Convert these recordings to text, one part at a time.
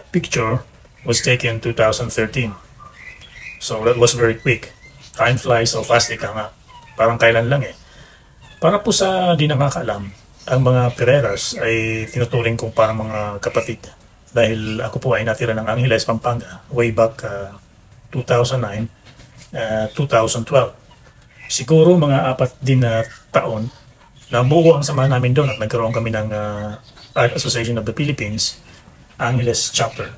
picture was taken 2013. So that was very quick. Time flies so fast, ika nga. Parang kailan lang eh. Para po sa di nakakaalam, ang mga Pereiras ay tinuturing kong parang mga kapatid. Dahil ako po ay natira ng Angeles, Pampanga way back 2009, 2012. Siguro mga 4 din na taon na buo ang sama namin doon at nagkaroon kami ng Art Association of the Philippines, Angeles Chapter.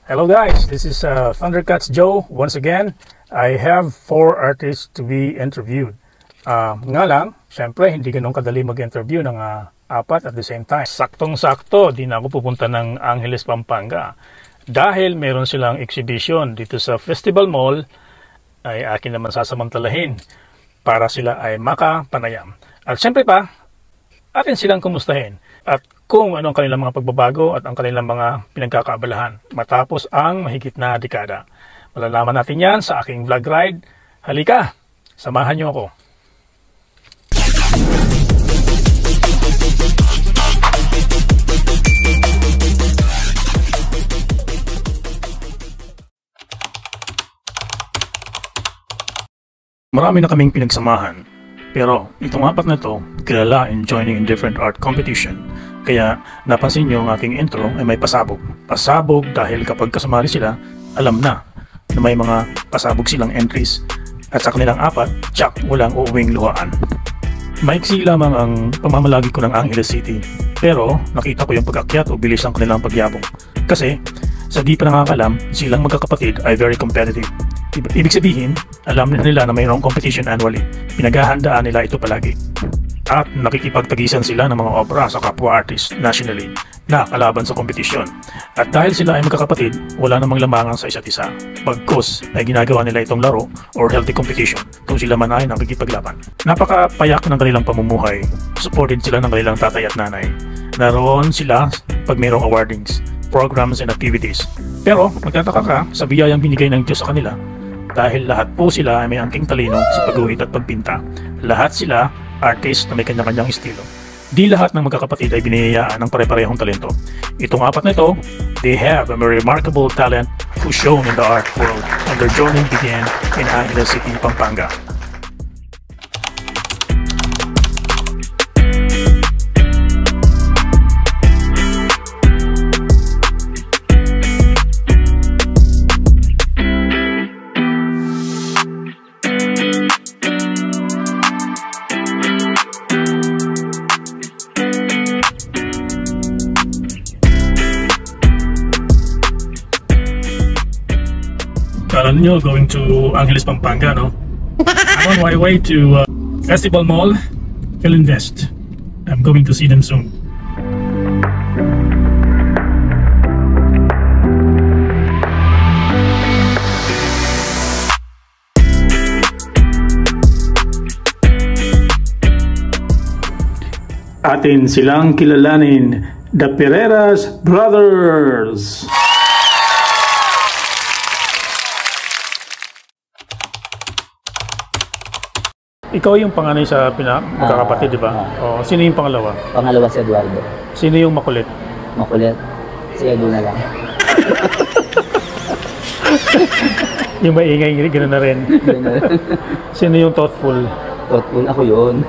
Hello guys, this is Thundercats Joe. Once again, I have 4 artists to be interviewed. Nga lang, syempre hindi ganun kadali mag-interview ng 4 at the same time. Saktong-sakto, di na ako pupunta ng Angeles, Pampanga. Dahil meron silang exhibition dito sa Festival Mall, ay akin naman sasamantalahin para sila ay makapanayam. At syempre pa, atin silang kumustahin at kung ano ang kanilang mga pagbabago at ang kanilang mga pinagkakaabalahan matapos ang mahigit na dekada. Malalaman natin yan sa aking vlog ride. Halika, samahan niyo ako. Marami na kaming pinagsamahan. Pero itong 4 na to, kilala in joining in different art competition. Kaya napansin nyo ang aking intro ay may pasabog. Pasabog dahil kapag kasumali sila, alam na may mga pasabog silang entries. At sa kanilang 4, tsak, walang uuwing luhaan. Maiksi lamang ang pamamalagi ko ng Angeles City. Pero nakita ko yung pag-akyat o bilis ng kanilang pagyabong. Kasi sa di pa nakakalam, silang magkakapatid ay very competitive. Ibig sabihin, alam nila na mayroong competition annually. Pinaghahandaan nila ito palagi. At nakikipagtagisan sila ng mga obra sa kapwa artist nationally na kalaban sa kompetisyon. At dahil sila ay magkakapatid, wala namang lamangan sa isa't isa. Pagkos ay ginagawa nila itong laro or healthy competition kung sila man ay nakikipaglaban. Napakapayak ng kanilang pamumuhay. Supported sila ng kanilang tatay at nanay. Naroon sila pag mayroong awardings, programs and activities. Pero magtataka ka sa biyayang binigay ng Diyos sa kanila dahil lahat po sila ay may angking talino sa pagguhit at pagpinta. Lahat sila artist na may kanya-kanyang estilo. Di lahat ng magkakapatid ay biniyayaan ng pare-parehong talento. Itong 4 na ito, they have a remarkable talent who shown in the art world and their journey began in Angeles City, Pampanga. Kala nyo going to Angeles, Pampanga, no? I'm on my way to Festival Mall, Philinvest. I'm going to see them soon. Atin silang kilalanin, the Pereiras Brothers! Ikaw yung panganay sa magkakapatid, di ba? Oh, sino yung pangalawa? Pangalawa si Eduardo. Sino yung makulit? Makulit? Si Edu na lang. Yung maingay, gano'n na rin. Sino yung thoughtful? Thoughtful? Ako yun.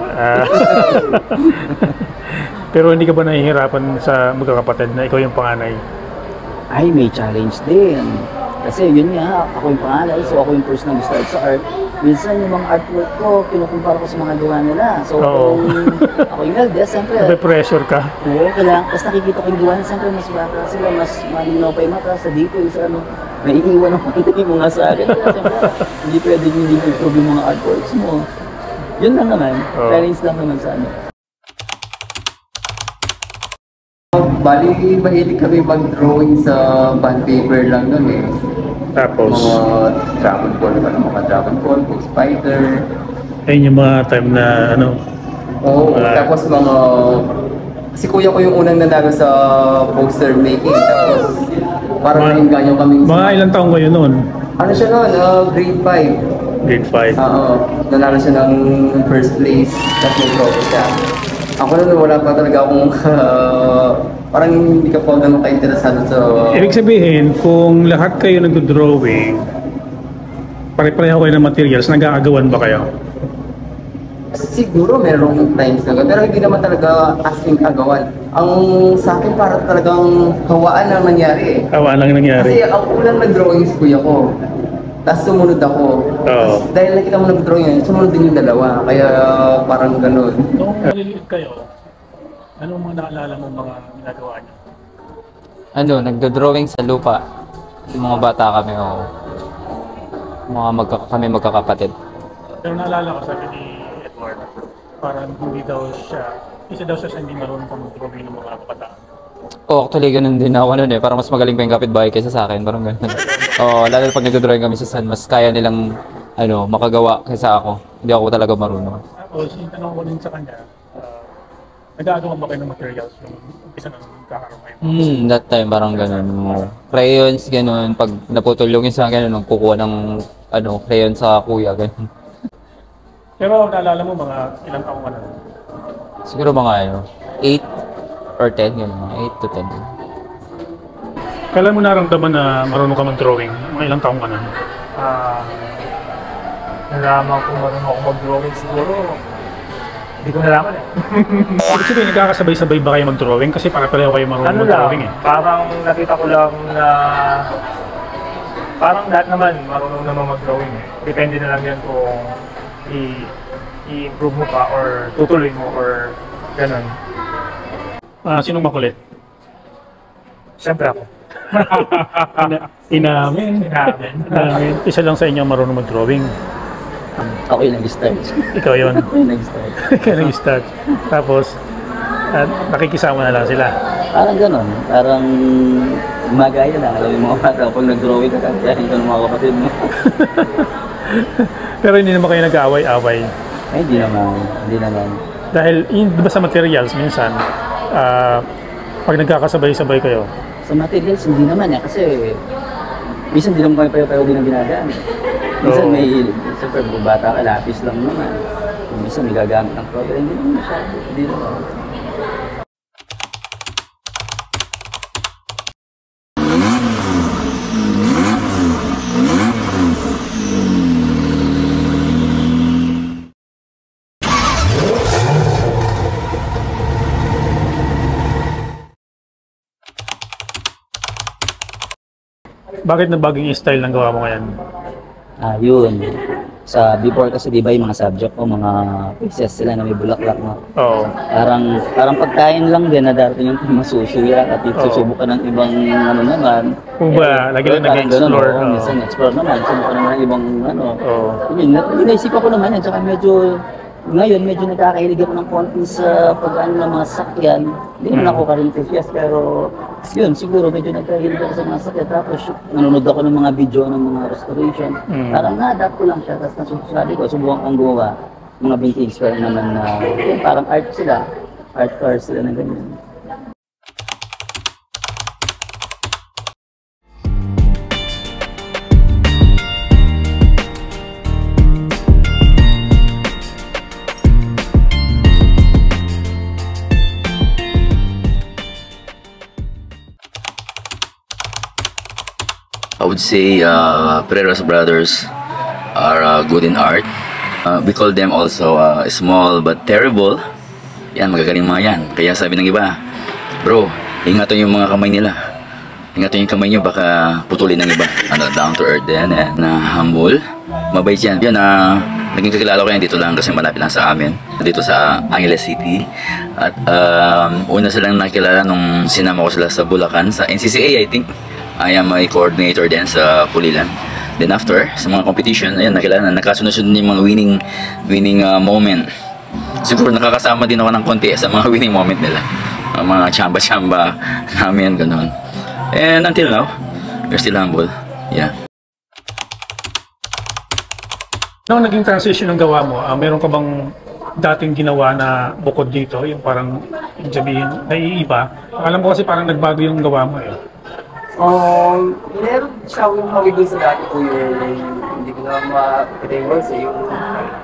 Pero hindi ka ba nahihirapan sa magkakapatid na ikaw yung panganay? Ay, may challenge din. Kasi yun nga, ako yung panganay, so ako yung first na start sa art. Minsan yung mga artwork ko, kinukumpara ko sa mga gawa nila. So ako yung eldest, siyempre. May pressure ka? Oo, kailangan. Tapos nakikita ko yung gawa nila, siyempre mas bata sila, mas malinaw pa yung mata. Sa dito, yung sa ano, may iiwan ang mga sa akin. Kaya siyempre, hindi pwede hindi improve yung mga artworks mo. Yun lang naman, parents lang naman sa ano. Bali, mahilig kami mag-drawing sa bond paper lang nun eh. Tapos? Mga Dragon Ball, mga Dragon Ball, Spider. Ayun yung mga time na ano? Oo, tapos mga... Si kuya ko yung unang nanalo sa poster making, tapos parang nainganyo kami. Mga ilang taong kayo noon? Ano siya noon? Grade 5. Grade 5. Oo, nanalo siya ng first place, tapos may trophy siya. Ako na wala pa talaga akong, parang hindi ka pa ganun ka-interesado sa... Ibig sabihin, kung lahat kayo nag-drawing, pare-pareho kayo ng materials, nag-aagawan ba kayo? Siguro merong times na pero hindi naman talaga asking agawan. Ang sa akin para talagang hawaan lang nangyari eh. Hawaan lang nangyari. Kasi ang unang nag-drawing si kuya ko. Tapos sumunod ako. Tapos dahil nakita mo nag-drawing yun, sumunod din yung dalawa. Kaya parang ganun. Noong maliliit kayo, anong mga naalala mo mga ginagawa niyo? Ano, nagdo-drawing sa lupa. Yung mga bata kami, kami magkakapatid. Pero naalala ko sabi ni Edward, parang hindi daw siya, isa daw siya sa hindi marunong pang mag-drawing ng mga kabataan. Actually, ganun din ako noon eh. Parang mas magaling pa yung kapitbahay kaysa sa akin. Parang ganun. Lalo pag nagdo-drawing kami sa San, mas kaya nilang makagawa kaysa ako. Hindi ako talaga marunong. Tapos, yung tanong ko din sa kanya, nag-aagawan ba kayo ng materials yung umpisa ng kakaroon kayo? That time parang ganun. Crayons, ganun. Pag naputol yung isa, ganun, kukuha ng crayon sa kuya, ganun. Pero naalala mo mga ilang taong ka na? Siguro mga 8 or 10, yun, mga 8 to 10. Kailan mo naramdaman na marunong ka mag-drawing? Mga ilang taong ka na? Nalaman ko marunong ako mag-drawing siguro. Hindi ko nalaman eh. Ibig sabihin, nagkakasabay-sabay ba kayo mag-drawing? Kasi para-pareho kayo marunong mag-drawing eh. Parang nakita ko lang na parang lahat naman marunong naman mag-drawing eh. Depende na lang yan kung i-improve mo pa or tutuloy mo or ganun. Sinong makulit? Siyempre ako. Inamin. Isa lang sa inyo marunong mag-drawing. Ako yung nag-start. Ikaw yun. Ako yung nag-start. Ikaw nag-start. Tapos, nakikisama na lang sila. Parang ganun. Parang magaya lang. Alam mo yung mga bata, pag nag-drawing ka, kaya ka ng mga kapatid mo. Pero hindi naman kayo nag-aaway-away. Ay, hindi naman. Hindi naman. Dahil, di ba sa materials, minsan, pag nagkakasabay-sabay kayo, Sa materials, hindi naman eh. Kasi, minsan hindi naman kami payo-payo din ang ginagamit. Minsan siyempre, bata ka, lapis lang naman. Minsan may gagamit ng program, hindi naman masyado. Hindi naman. bakit nagbago yung style ng gawa mo ngayon? Yun. Sa before kasi di ba yung mga subject ko, mga pieces sila na may bulaklak na. Oo. Parang pagkain lang din na darating yung masusuya at susubukan ng ibang naman. Kung ba, lagi lang nag-explore. Minsan explore naman, subukan naman ng ibang Oo. Yun, naisip ako naman yan, tsaka ngayon medyo nagkakahilig ako ng konti sa pag-ano ng mga sakyan. Hindi naman ako ka-enthusiast, pero yun, siguro medyo nagkakahilig ako sa mga sakyan. Tapos nanonood ako ng mga video ng mga restoration. Parang na-adapt ko lang siya, tapos sabi ko, subukan kong gumawa. Mga vintage car naman na yun, parang art sila. Art cars sila na ganyan. I would say Pereira's brothers are good in art. We call them also small but terrible. Yan, magagaling mga yan. Kaya sabi ng iba, bro, ingatan yung mga kamay nila. Ingatan yung kamay nyo, baka putulin ng iba. Down to earth din, humble. Mabait yan. Yan, naging kakilala ko yan dito lang kasi malapit lang sa amin. Dito sa Angeles City. At una silang nakilala nung sinama ko sila sa Bulacan, sa NCCA I think. I am a coordinator din sa Pulilan. Then after, sa mga competition, ayan, nakilala na, nakasunod-sunod yung mga winning moment. Siguro nakakasama din ako ng konti sa mga winning moment nila. Mga chamba-chamba namin, ganun. And until now, we're still humble. Yeah. Nung naging transition ng gawa mo, meron ka bang dating ginawa na bukod dito, yung parang sabihin, naiiba? Alam ko kasi parang nagbago yung gawa mo eh. Meron siya yung hawig dun sa dati ko yung hindi ko pinaka-frameworks yung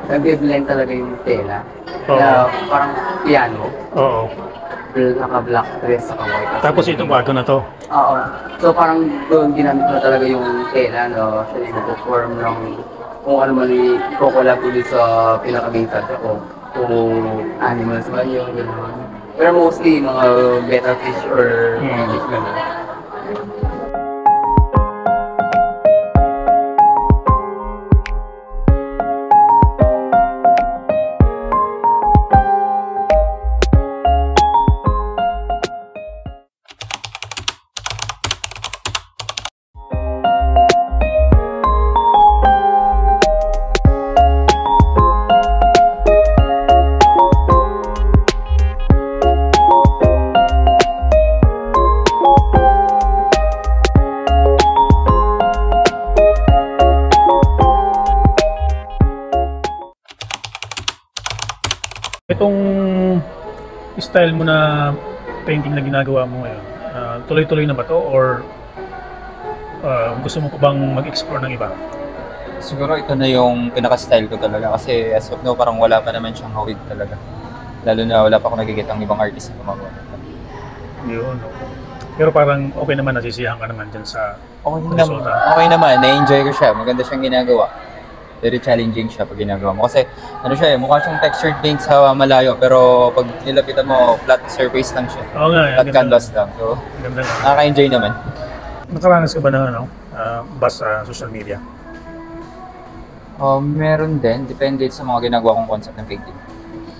nag-blend talaga yung tela. Oo. Na parang piano, Oo. naka-black dress, saka white. Tapos itong bago na to. Oo. So parang doon ginamit mo talaga yung tela, no? Sa i-perform ng kung ano man i-collab ulit sa pinaka-main subject ko. Kung animals man yun, gano'n. Pero mostly mga betta fish or mga fish gano'n. Itong style mo na painting na ginagawa mo ngayon, tuloy-tuloy na ba to or gusto mo pa bang mag-explore ng iba? Siguro ito na yung pinaka-style ko talaga kasi as of now parang wala pa naman siyang hawig talaga. Lalo na wala pa ako nakikita ang ibang artist na gumagawa. Yun. Pero parang okay naman, nasisiyahan ka naman dyan sa resulta. Okay naman, na-enjoy ko siya. Maganda siyang ginagawa. Very challenging siya pag ginagawa mo. Kasi ano siya mukha siyang textured paint sa malayo pero pag nilapitan mo, flat surface lang siya. Oo nga, Flat canvas lang. So, ganda nga. nakaka-enjoy naman. Nakaranas ka ba ng buzz sa social media? Meron din. Depende sa mga ginagawa kong concept ng painting.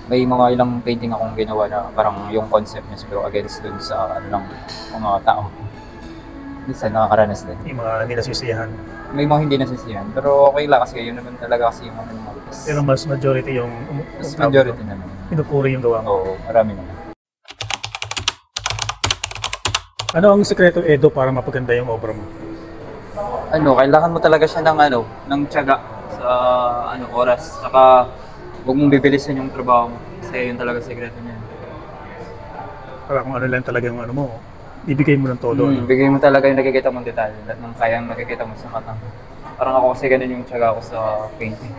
May mga ilang painting akong ginawa na parang yung concept niya siguro against dun sa ano lang, mga tao. Minsan nakakaranas din. Yung mga hindi nasisiyahan. May mga hindi nasisiyan. Pero okay lang kasi yun naman talaga kasi yung mga artist. Pero mas majority yung Mas majority naman. pinupuri yung gawa mo. Oo, marami naman. Ano ang sekreto, Edo, para mapaganda yung obra mo? Kailangan mo talaga siya ng tiyaga sa oras. Saka huwag mong bibilisan yung trabaho mo. Kasi yun talaga sekreto niya. Para kung ano lang talaga yung ano mo, ibigay mo ng todo. No? Bigay mo talaga yung nakikita mong detalye. Lahat ng kayang nakikita mo sa mata. Parang ako kasi ganun yung tiyaga ko sa painting.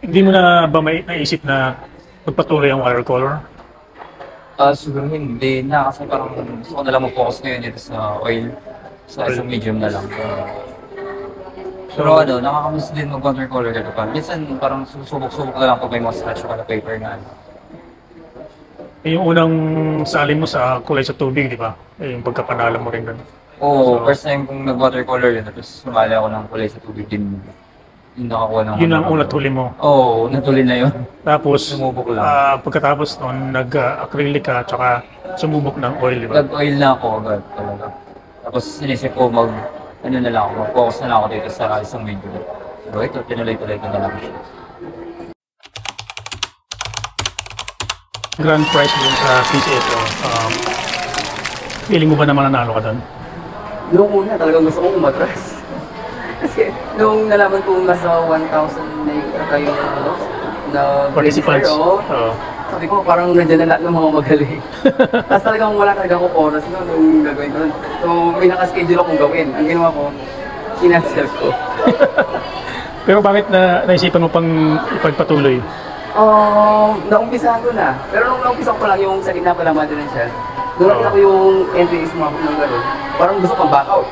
Hindi mo na ba may naisip na magpatuloy ang watercolor? Siguro hindi na kasi parang gusto ko na lang mag-focus ngayon dito sa oil. Sa isang medium na lang. Pero nakakamiss din mag-watercolor dito pa. Minsan parang susubok-subok na lang kung may mga scratch ko na paper na Yung unang salin mo sa kulay sa tubig, di ba? Yung pagkapanalo mo rin doon. Oo, first time kong nag-watercolor yun. Tapos sumali ako ng kulay sa tubig din. Yung nakakuha ng Yun ang ulat huli mo. Oo, natuloy na yun. Tapos, Sumubok lang. pagkatapos noon, nag-acrylic ka, tsaka sumubok ng oil, di ba? Nag-oil na ako agad talaga. Tapos sinisip ko na lang ako, mag-focus na lang ako dito sa isang medium. So ito, tinuloy-tuloy ko na lang siya. Grand prize mo sa PCA ito. Feeling mo ba na mananalo ka doon? Noong una talagang gusto kong umatras. Kasi nung nalaman kong nasa 1,000 na yung na Participants. register, Oo. sabi ko parang nandiyan na lahat ng mga magaling. Tapos talagang wala talaga akong oras nung gagawin ko. So may nakaschedule akong gawin. Ang ginawa ko, kinancel ko. Pero bakit naisipan mo pang ipagpatuloy? Naumpisahan ko na. Pero nung naumpisa ko pa lang yung sa gitna pa lang Mother and Child, doon nakita ko yung entry is mabok ng gano'n. Parang gusto pang back out.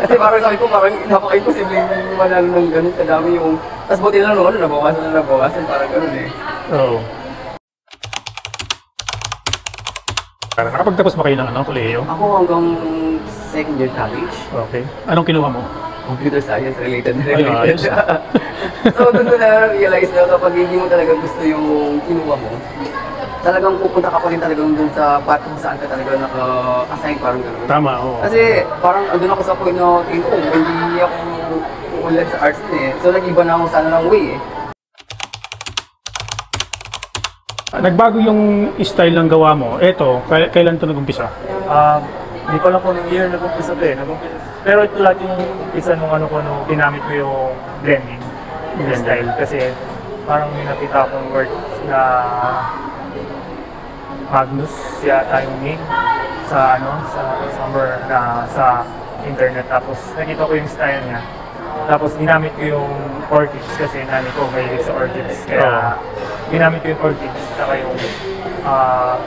Kasi parang sabi ko, parang napaka-imposible yung manalo ng gano'n. Kadami yung... Tapos buti na lang, nabawasan. Parang gano'n eh. Oo. Nakapagtapos ba kayo ng kolehiyo? Ako hanggang second year college. Okay. Anong kinuha mo? Computer science related na Ay, ayos. So doon ko na-realize na kapag hindi mo talaga gusto yung kinuha mo, talagang pupunta ka pa rin talagang doon sa path kung saan ka talaga naka-assign, parang gano'n. Tama, oo. Kasi parang andun ako sa point na tingin ko, hindi ako ulan sa arts din eh. So nag-iba na ako sana ng way eh. Nagbago yung style ng gawa mo. Eto, kailan to nag-umpisa? Hindi ko lang kung ng year nag-umpisa to eh. Pero ito lahat yung umpisa nung ano ko nung ginamit ko yung blending style. Kasi parang may nakita akong word na Magnus yata yung name sa somewhere na sa internet. Tapos nakita ko yung style niya. Tapos ginamit ko yung orchids kasi nani ko mahilig sa orchids. Kaya ginamit ko yung orchids saka yung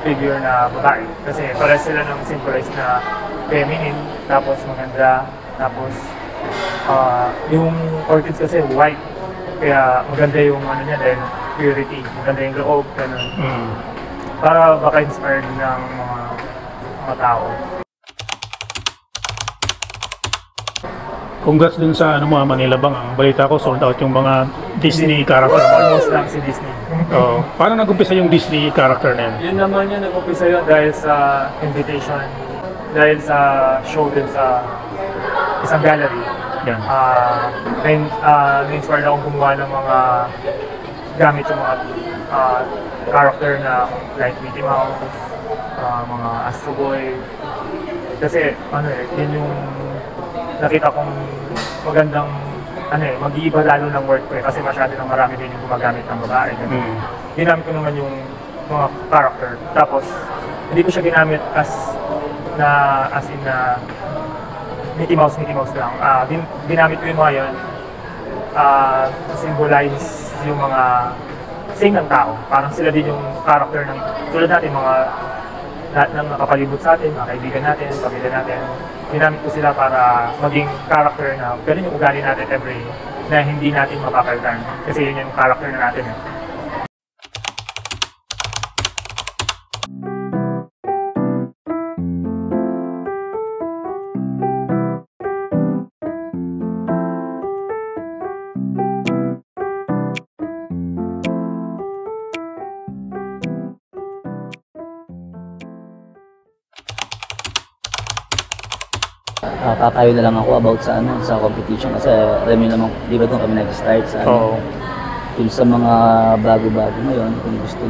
figure na babae. Kasi para sila ng symbolize na feminine, tapos maganda, tapos yung orchids kasi white. Kaya maganda yung ano niya dahil purity, maganda yung loob, ganun. Para baka inspired ng mga tao. Congrats dun sa mga Manila Bangang. Balita ko sold out yung mga Disney character. Almost lang si Disney. Paano nag-umpisa yung Disney character na yun? Yun naman yun, nag-umpisa yun dahil sa invitation, dahil sa show din sa isang gallery. Yan. Na-inspired akong gumawa ng mga gamit yung mga character na like Mickey Mouse, mga Astro Boy. Kasi yun yung nakita kong magandang mag-iiba lalo ng work ko kasi masyado nang marami din yung gumagamit ng babae. Ginamit ko naman yung mga character. Tapos hindi ko siya ginamit as in Mickey Mouse lang. Ginamit ko yung mga yun symbolize yung mga same ng tao. Parang sila din yung character ng tulad natin, mga lahat ng nakapalibot sa atin, mga kaibigan natin, pamilya natin. Ginamit ko sila para maging character na pwede yung ugali natin every na hindi natin mapapalitan. Kasi yun yung character na natin. Kakayo na lang ako about sa competition kasi alam niyo naman, di ba doon kami nag-start sa yung sa mga bago-bago ngayon, kung gusto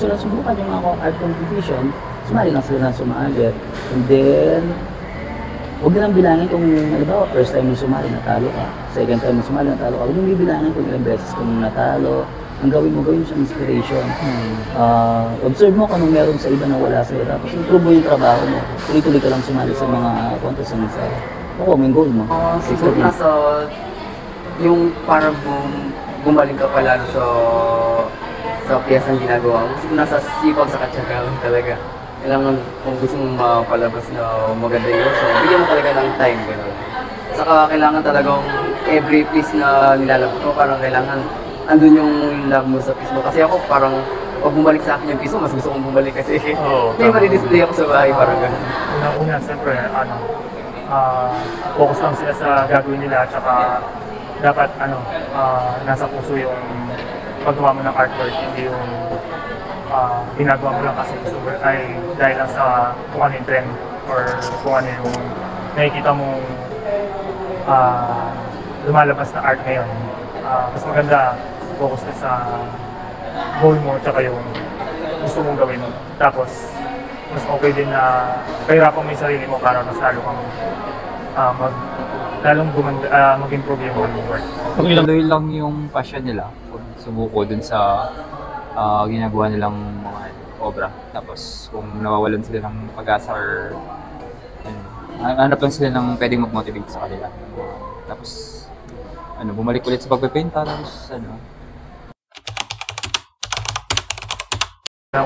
lang subukan yung mga art competition, sumali lang sila na sumali. And then, huwag nilang bilangin kung halimbawa first time mo sumali, natalo ka. Second time mo sumali, natalo ka. Huwag nilang bibilangin kung ilang beses kung natalo. Ang gawin mo siyang inspiration. Observe mo kung anong meron sa iba na wala sa'yo. Tapos improve mo yung trabaho mo. Tuloy-tuloy ka lang sumali sa mga contest ng isa. Ako, may goal mo. Siguro nasa yung parang bumalik ka pala sa piyesang ginagawa mo. Siguro nasa sipag sa katsyagaan talaga. Kailangan kung gusto mong mapalabas na maganda yun. So, bigyan mo talaga ng time. Gano'n. Saka kailangan talagang every piece na nilalabas mo, parang kailangan andun yung love mo sa piece mo. Kasi ako parang pag bumalik sa akin yung piece mo, mas gusto kong bumalik kasi may mali-display ako sa bahay, parang gano'n. Una, siyempre, focus lang sila sa gagawin nila, tsaka dapat nasa puso yung paggawa mo ng artwork, hindi yung ginagawa mo lang kasi gusto mo ay dahil lang sa kung ano yung trend or kung ano yung nakikita mong lumalabas na art ngayon. Mas maganda focus ka sa goal mo tsaka yung gusto mong gawin. Tapos mas okay din na kahirapan mo yung sarili mo para mas lalo kang lalong mag-improve yung work. Tuloy lang yung passion nila pag sumuko dun sa ginagawa nilang mga obra. Tapos kung nawawalan sila ng pag-asa or hanap lang sila ng pwedeng mag-motivate sa kanila. Tapos bumalik ulit sa pagpipinta. Tapos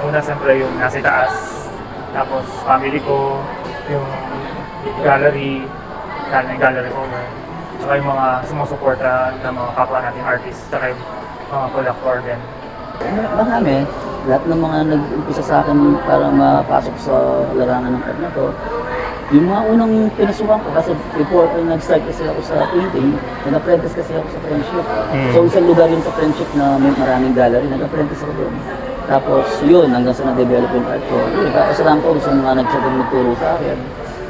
Una, siyempre yung nasa taas. Tapos family ko, yung gallery, yung gallery owner. Saka yung mga sumusuporta ng mga kapwa nating artists. Saka yung mga collector din. Marami. Lahat ng mga nag-umpisa sa akin para mapasok sa larangan ng art na to, yung mga unang pinasukan ko, kasi before nag-start kasi ako sa painting, nag-apprentice kasi ako sa friendship. So isang lugar yun sa friendship na may maraming gallery, nag-apprentice ako doon. Tapos yun, hanggang sa na-develop yung art ko. Kasalamat ko sa mga nagsagang nagturo sa akin.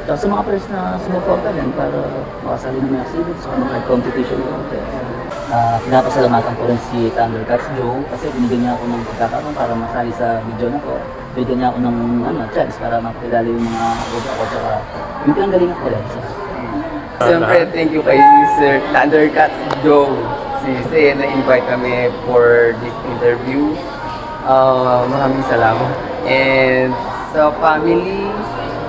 Tapos sa mga friends na sumuporta din para makasali ng mga exhibits, sa mga competition contest. Pinapasalamatan ko rin si Thundercats Joe kasi binigyan niya ako ng pagkakaroon para masali sa video na to. Binigyan niya ako ng chance para makilala yung mga audio ko tsaka yung pinanggalingan ko rin. Siyempre, thank you kay Sir Thundercats Joe. Si na-invite kami for this interview. Maraming salamat. And sa family,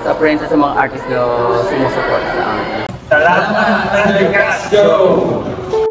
sa friends, sa mga artists na sumusupport sa amin. Salamat, Thundercats Joe!